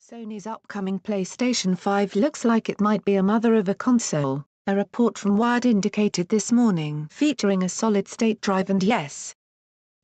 Sony's upcoming PlayStation 5 looks like it might be a mother of a console, a report from Wired indicated this morning, featuring a solid-state drive and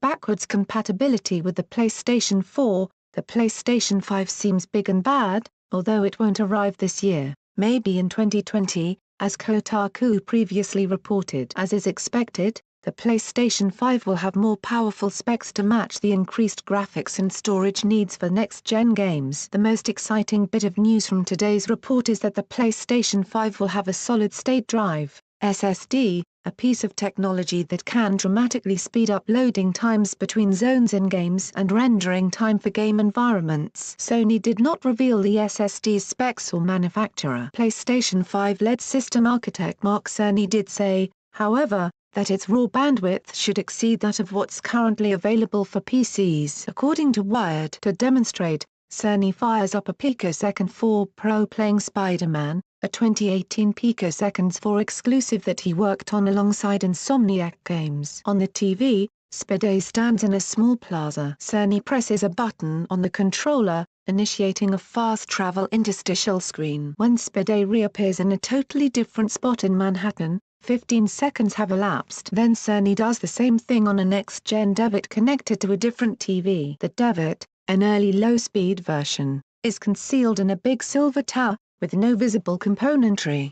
backwards compatibility with the PlayStation 4. The PlayStation 5 seems big and bad, although it won't arrive this year, maybe in 2020, as Kotaku previously reported. As is expected, the PlayStation 5 will have more powerful specs to match the increased graphics and storage needs for next-gen games. The most exciting bit of news from today's report is that the PlayStation 5 will have a solid-state drive, SSD, a piece of technology that can dramatically speed up loading times between zones in games and rendering time for game environments. Sony did not reveal the SSD's specs or manufacturer. PlayStation 5-led system architect Mark Cerny did say, however, that its raw bandwidth should exceed that of what's currently available for PCs. According to Wired, to demonstrate, Cerny fires up a picosecond 4 Pro playing Spider-Man, a 2018 picoseconds 4 exclusive that he worked on alongside Insomniac Games. On the TV, Spade stands in a small plaza. Cerny presses a button on the controller, initiating a fast travel interstitial screen. When Spade reappears in a totally different spot in Manhattan, 15 seconds have elapsed. Then Cerny does the same thing on a next-gen DeViT connected to a different TV. The DeViT, an early low-speed version, is concealed in a big silver tower, with no visible componentry.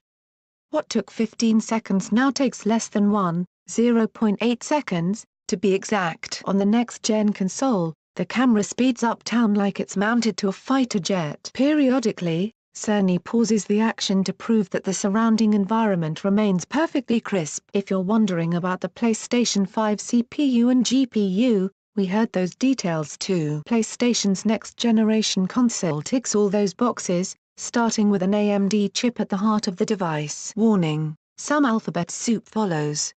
What took 15 seconds now takes less than 0.8 seconds, to be exact. On the next-gen console, the camera speeds up down like it's mounted to a fighter jet. Periodically, Cerny pauses the action to prove that the surrounding environment remains perfectly crisp. If you're wondering about the PlayStation 5 CPU and GPU, we heard those details too. PlayStation's next-generation console ticks all those boxes, starting with an AMD chip at the heart of the device. Warning: some alphabet soup follows.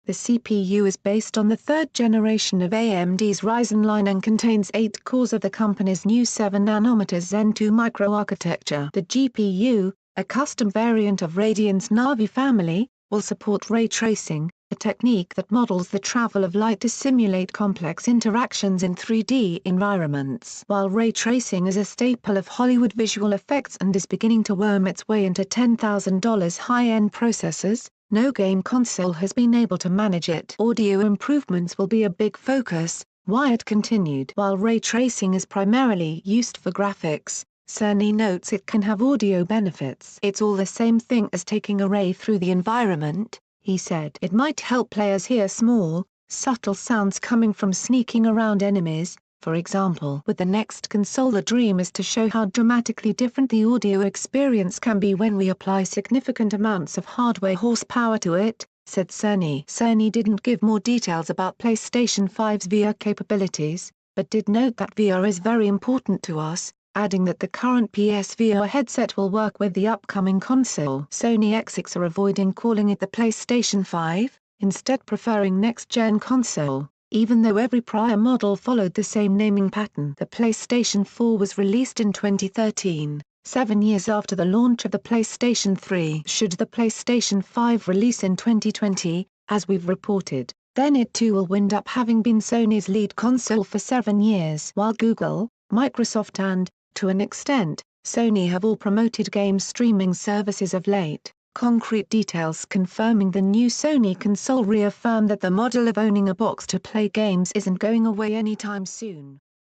The CPU is based on the third generation of AMD's Ryzen line and contains 8 cores of the company's new 7nm Zen 2 microarchitecture. The GPU, a custom variant of Radeon's Navi family, will support ray tracing, a technique that models the travel of light to simulate complex interactions in 3D environments. While ray tracing is a staple of Hollywood visual effects and is beginning to worm its way into $10,000 high-end processors, no game console has been able to manage it. Audio improvements will be a big focus, Wired continued. While ray tracing is primarily used for graphics, Cerny notes it can have audio benefits. It's all the same thing as taking a ray through the environment, he said. It might help players hear small, subtle sounds coming from sneaking around enemies, for example. With the next console, the dream is to show how dramatically different the audio experience can be when we apply significant amounts of hardware horsepower to it, said Cerny. Cerny didn't give more details about PlayStation 5's VR capabilities, but did note that VR is very important to us, adding that the current PSVR headset will work with the upcoming console. Sony execs are avoiding calling it the PlayStation 5, instead preferring next-gen console, even though every prior model followed the same naming pattern. The PlayStation 4 was released in 2013, 7 years after the launch of the PlayStation 3. Should the PlayStation 5 release in 2020, as we've reported, then it too will wind up having been Sony's lead console for 7 years. While Google, Microsoft and, to an extent, Sony have all promoted game streaming services of late, concrete details confirming the new Sony console reaffirm that the model of owning a box to play games isn't going away anytime soon.